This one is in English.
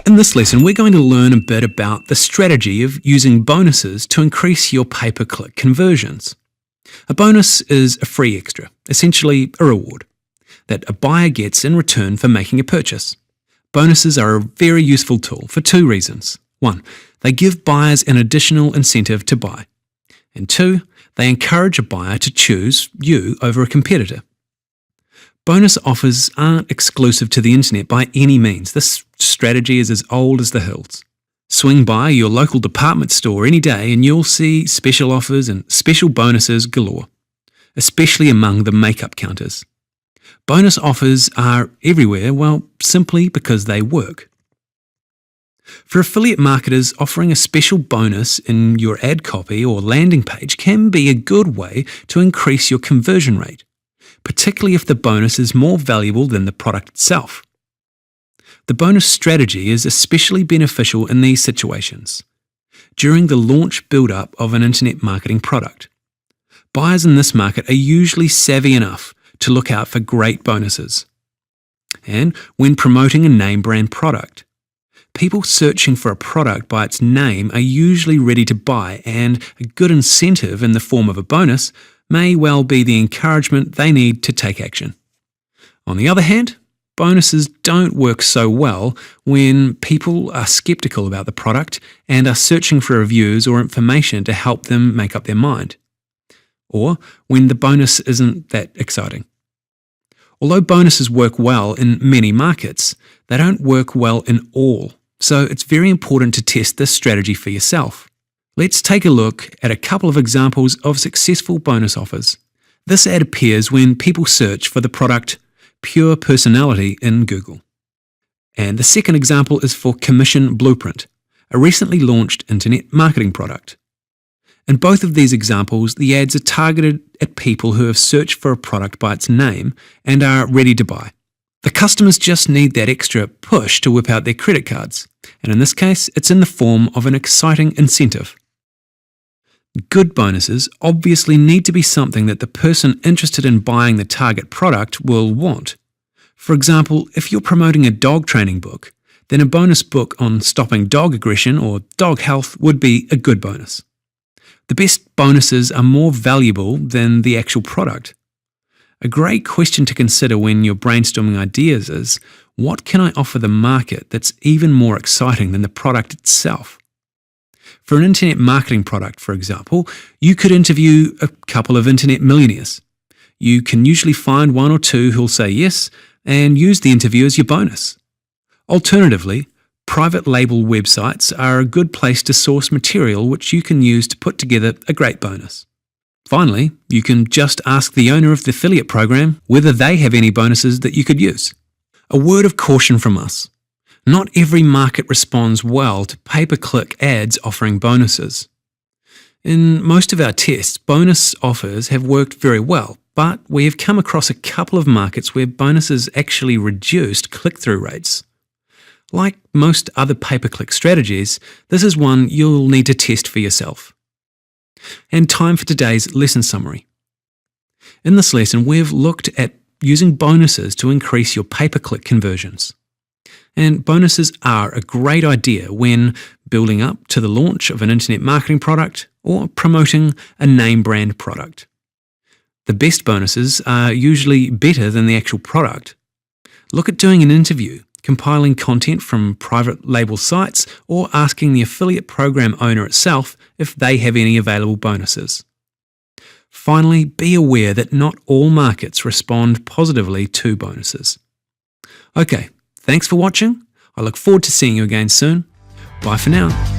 In this lesson, we're going to learn a bit about the strategy of using bonuses to increase your pay-per-click conversions. A bonus is a free extra, essentially a reward, that a buyer gets in return for making a purchase. Bonuses are a very useful tool for two reasons. One, they give buyers an additional incentive to buy. And two, they encourage a buyer to choose you over a competitor. Bonus offers aren't exclusive to the internet by any means. This strategy is as old as the hills. Swing by your local department store any day and you'll see special offers and special bonuses galore, especially among the makeup counters. Bonus offers are everywhere, well, simply because they work. For affiliate marketers, offering a special bonus in your ad copy or landing page can be a good way to increase your conversion rate, particularly if the bonus is more valuable than the product itself. The bonus strategy is especially beneficial in these situations. During the launch build-up of an internet marketing product, buyers in this market are usually savvy enough to look out for great bonuses. And when promoting a name brand product, people searching for a product by its name are usually ready to buy, and a good incentive in the form of a bonus may well be the encouragement they need to take action. On the other hand, bonuses don't work so well when people are skeptical about the product and are searching for reviews or information to help them make up their mind, or when the bonus isn't that exciting. Although bonuses work well in many markets, they don't work well in all, so it's very important to test this strategy for yourself. Let's take a look at a couple of examples of successful bonus offers. This ad appears when people search for the product Pure Personality in Google. And the second example is for Commission Blueprint, a recently launched internet marketing product. In both of these examples, the ads are targeted at people who have searched for a product by its name and are ready to buy. The customers just need that extra push to whip out their credit cards, and in this case, it's in the form of an exciting incentive. Good bonuses obviously need to be something that the person interested in buying the target product will want. For example, if you're promoting a dog training book, then a bonus book on stopping dog aggression or dog health would be a good bonus. The best bonuses are more valuable than the actual product. A great question to consider when you're brainstorming ideas is, what can I offer the market that's even more exciting than the product itself? For an internet marketing product, for example, you could interview a couple of internet millionaires. You can usually find one or two who'll say yes and use the interview as your bonus. Alternatively, private label websites are a good place to source material which you can use to put together a great bonus. Finally, you can just ask the owner of the affiliate program whether they have any bonuses that you could use. A word of caution from us. Not every market responds well to pay-per-click ads offering bonuses. In most of our tests, bonus offers have worked very well, but we have come across a couple of markets where bonuses actually reduced click-through rates. Like most other pay-per-click strategies, this is one you'll need to test for yourself. And time for today's lesson summary. In this lesson, we've looked at using bonuses to increase your pay-per-click conversions. And bonuses are a great idea when building up to the launch of an internet marketing product or promoting a name brand product. The best bonuses are usually better than the actual product. Look at doing an interview, compiling content from private label sites, or asking the affiliate program owner itself if they have any available bonuses. Finally, be aware that not all markets respond positively to bonuses. Okay. Thanks for watching. I look forward to seeing you again soon. Bye for now.